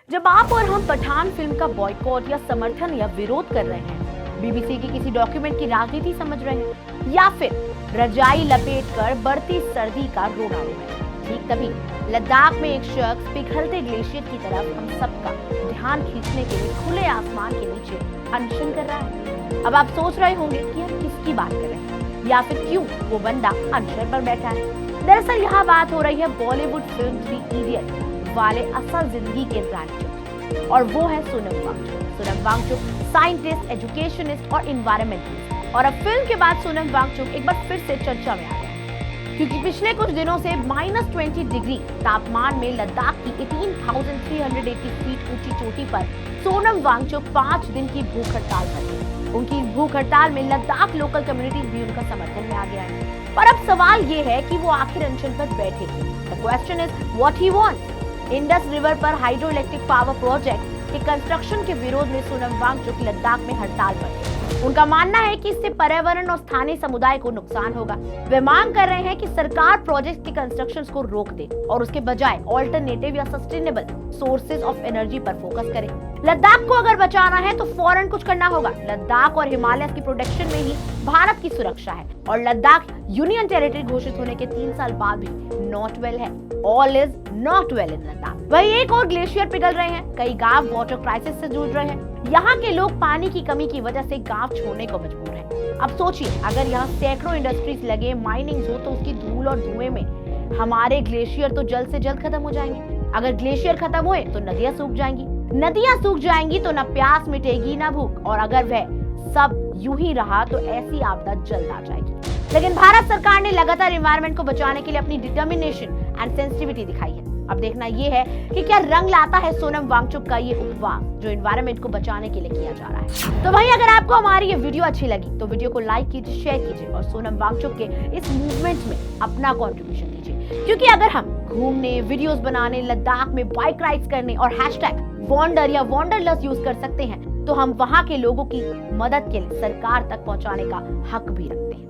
जब आप और हम पठान फिल्म का बॉयकॉट या समर्थन या विरोध कर रहे हैं, बीबीसी की किसी डॉक्यूमेंट की राजनीति समझ रहे हैं या फिर रजाई लपेटकर बढ़ती सर्दी का रोना रो रहे हैं, ठीक तभी लद्दाख में एक शख्स पिघलते ग्लेशियर की तरफ हम सबका ध्यान खींचने के लिए खुले आसमान के नीचे अनशन कर रहा है। अब आप सोच रहे होंगे कि हम किसकी बात कर रहे हैं या फिर क्यों वो बंदा अनशन पर बैठा है। दरअसल यहाँ बात हो रही है बॉलीवुड फिल्म 3 इडियट वाले असल जिंदगी के ब्रांड और वो है सोनम वांगचुक। सोनम वांगचुक साइंटिस्ट, एजुकेशनिस्ट और इन्वायरमेंटलिस्ट, और अब फिल्म के बाद सोनम वांगचुक एक बार फिर से चर्चा में आ गए क्योंकि पिछले कुछ दिनों से -20 डिग्री तापमान में लद्दाख की 18,380 फीट ऊंची चोटी पर सोनम वांगचुक 5 दिन की भूख हड़ताल कर गई। उनकी इस भूख हड़ताल में लद्दाख लोकल कम्युनिटीज भी उनका समर्थन में आ गया है। पर अब सवाल ये है कि वो आखिर अनशन पर बैठे क्यों? The question is what he wants. Indus river पर हाइड्रो इलेक्ट्रिक पावर प्रोजेक्ट के कंस्ट्रक्शन के विरोध में सोनम वांगचुक लद्दाख में हड़ताल पर थे। उनका मानना है कि इससे पर्यावरण और स्थानीय समुदाय को नुकसान होगा। वे मांग कर रहे हैं कि सरकार प्रोजेक्ट के कंस्ट्रक्शन को रोक दे और उसके बजाय ऑल्टरनेटिव या सस्टेनेबल सोर्सेज ऑफ एनर्जी पर फोकस करे। लद्दाख को अगर बचाना है तो फौरन कुछ करना होगा। लद्दाख और हिमालय की प्रोटेक्शन में ही भारत की सुरक्षा है और लद्दाख यूनियन टेरिटरी घोषित होने के 3 साल बाद भी नॉट वेल है। All is not well in Ladakh. वही एक और ग्लेशियर पिघल रहे हैं, कई गांव वाटर क्राइसिस से जूझ रहे हैं। यहाँ के लोग पानी की कमी की वजह से गांव छोड़ने को मजबूर हैं। अब सोचिए, अगर यहाँ सैकड़ों इंडस्ट्रीज लगे, माइनिंग हो, तो उसकी धूल और धुएं में हमारे ग्लेशियर तो जल्द से जल्द खत्म हो जाएंगे। अगर ग्लेशियर खत्म हुए तो नदियां सूख जाएंगी, नदियां सूख जाएंगी तो न प्यास मिटेगी न भूख, और अगर वह सब यूं ही रहा तो ऐसी आपदा जल्द आ जाएगी। लेकिन भारत सरकार ने लगातार एनवायरनमेंट को बचाने के लिए अपनी डिटर्मिनेशन एंड सेंसिटिविटी दिखाई है। अब देखना यह है कि क्या रंग लाता है सोनम वांगचुक का ये उपवास जो एनवायरनमेंट को बचाने के लिए किया जा रहा है। तो भाई, अगर आपको हमारी ये वीडियो अच्छी लगी तो वीडियो को लाइक कीजिए, शेयर कीजिए और सोनम वांगचुक के इस मूवमेंट में अपना कंट्रीब्यूशन दीजिए। क्योंकि अगर हम घूमने, वीडियोस बनाने, लद्दाख में बाइक राइड्स करने और #वॉन्डर या वॉन्डरलस्ट यूज कर सकते हैं, तो हम वहां के लोगों की मदद के लिए सरकार तक पहुंचाने का हक भी रखते हैं।